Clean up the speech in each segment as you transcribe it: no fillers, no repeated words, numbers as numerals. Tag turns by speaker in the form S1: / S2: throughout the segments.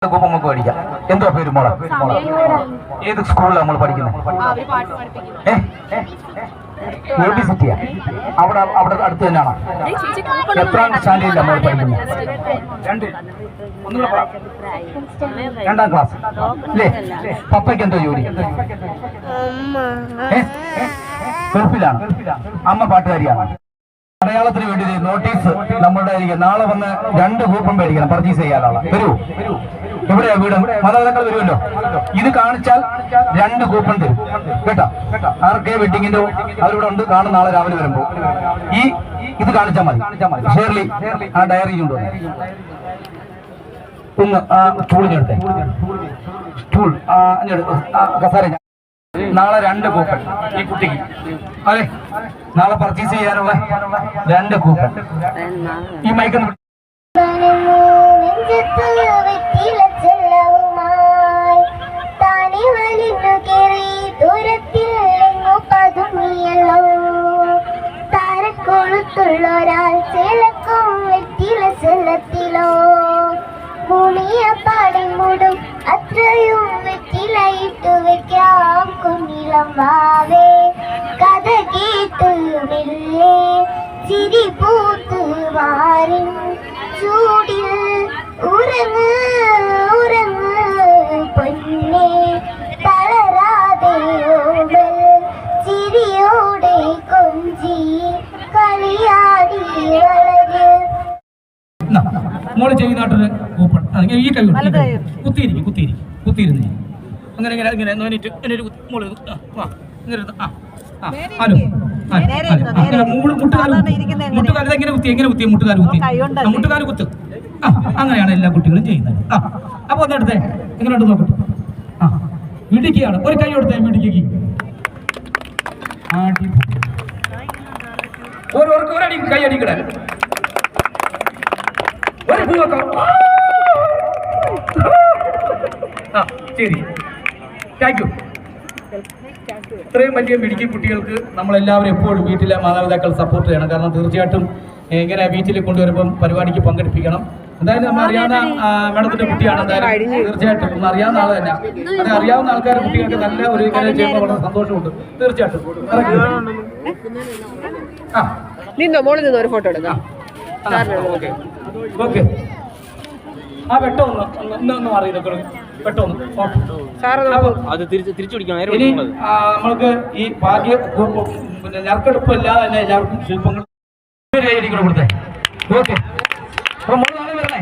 S1: നമുക്ക് പഠിക്കാം. എന്തോ പേര് മോളെ? ഏത് സ്കൂളിലാണ് നമ്മൾ പഠിക്കുന്നത്? യൂണിവേഴ്സിറ്റിയാ? അവിടെ അടുത്ത് തന്നെയാണോ? എത്രാം സ്റ്റാൻഡേർഡിലാണ് നമ്മൾ പഠിക്കുന്നത്? രണ്ടാം ക്ലാസ് അല്ലേ? പപ്പയ്ക്ക് എന്തോ ജോലി? ഗൾഫിലാണ്. അമ്മ പാട്ടുകാരിയാണ്. അടയാളത്തിന് വേണ്ടി നോട്ടീസ് നമ്മളുടെ നാളെ വന്ന് 2 കൂപ്പൺ മേടിക്കണം പർച്ചേസ് ചെയ്യാനുള്ള. വരൂ, എവിടെയാ വീട്? മാതാപിതാക്കൾ വരുമല്ലോ. ഇത് കാണിച്ചാൽ 2 കൂപ്പൺ തരും കേട്ടോ. ആർക്കെ വെഡിങ്ങിന്റെ അവരിവിടെ ഉണ്ട്, കാണും നാളെ രാവിലെ വരുമ്പോ. ഇത് കാണിച്ചാൽ മതി. ഷേർലി ആ ഡയറി കൊണ്ടുവന്നു ഒന്ന് സ്റ്റൂളിനെടുത്തേ. സ്റ്റൂൾ കസാര. നാളെ 2 കൂപ്പൺ ഈ കുട്ടിക്ക്. അതെ, നാളെ പർച്ചേസ് ചെയ്യാനുള്ള 2 കൂപ്പൺ. ഈ മൈക്ക്
S2: താരക്കൊളുത്തുള്ളൊരാൾ ചിലക്കും വെറ്റില ചെല്ലത്തിലോ ഭൂമിയപ്പാടെ മൂടും അത്രയും വെറ്റിലയിട്ടു വെക്കാം കുഞ്ഞിളം വാവേ കഥ കേട്ട് മെല്ലെ ചിരി പൂത്ത് വാരിൻ ചൂടിൽ ഉറങ്ങ് ഉറങ്ങ് പൊന്നെ തളരാതെ ഓടൽ ചിരിയോടെ കൊഞ്ചി കളിയാടി വളര്.
S3: മോള് ചെയ്യുന്നാട്ടൊരു കൂപ്പൺ ഈ കൈ കുത്തിയിരുന്ന് അങ്ങനെ ഇങ്ങനെ ഇങ്ങനെ എന്നൊരു മോള് ഇങ്ങനെ മുട്ടുകാർ എങ്ങനെ കുത്തി മുട്ടുകാർ കുത്ത്. അങ്ങനെയാണ് എല്ലാ കുട്ടികളും ചെയ്യുന്നത്. അപ്പൊ ഒന്നെടുത്തേ, എങ്ങനെയുണ്ട് നോക്കട്ടെ. ഇടുക്കിയാണ്. ഒരു കൈ കൊടുത്തേ ഇടുക്കിക്ക്. ഒരടി കൈ അടിക്കട. ഒരു പൂവൊക്കെ. ശരി, താങ്ക് യു. ഇത്രയും വലിയ മിടുക്കി കുട്ടികൾക്ക് നമ്മളെല്ലാവരും എപ്പോഴും വീട്ടിലെ മാതാപിതാക്കൾ സപ്പോർട്ട് ചെയ്യണം. കാരണം തീർച്ചയായിട്ടും ഇങ്ങനെ വീട്ടിൽ കൊണ്ടുവരുമ്പം പരിപാടിക്ക് പങ്കെടുപ്പിക്കണം. എന്തായാലും നമ്മൾ അറിയാവുന്ന മേഡത്തിന്റെ കുട്ടിയാണ്. എന്തായാലും തീർച്ചയായിട്ടും ഒന്ന് അറിയാവുന്ന ആൾ തന്നെ. അത് അറിയാവുന്ന ആൾക്കാരുടെ കുട്ടികൾക്ക് നല്ല ഒരു കാര്യം ചെയ്യുമ്പോൾ വളരെ സന്തോഷമുണ്ട്. തീർച്ചയായിട്ടും
S4: മോളിൽ നിന്ന് ഒരു ഫോട്ടോ എടുക്കാം.
S3: ഓക്കെ. ആ വെട്ടം ഒന്ന് മാറി വെട്ടം ഒന്ന്. ഇനി നമ്മൾക്ക് ഈ ഭാഗ്യ ഞർക്കെടുപ്പ് ഇല്ലാതെ തന്നെ എല്ലാവർക്കും ശില്പങ്ങൾ കൊടുത്തേ. ഓക്കെ. അപ്പൊ മോള് നാളെ വരണേ.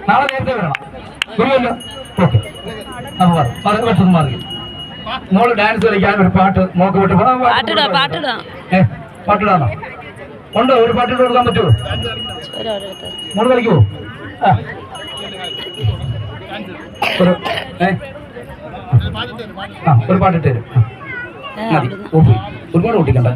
S3: നാളെ നേരത്തെ വരണം. വരുമല്ലോ. ഓക്കെ. അപ്പൊ വെട്ടൊന്ന് മാറി. മോള് ഡാൻസ് കളിക്കാൻ ഒരു പാട്ട് മോക്ക് വിട്ട് പാട്ടിടാണോ? ഉണ്ടോ? ഒരു പാട്ടിട്ട് കൊടുക്കാൻ പറ്റുമോ? മോള് കളിക്കുമോ? ഒരു പാട്ടിട്ട് തരും. മതി. ഒരുപാട് ഓട്ടിക്കണ്ട.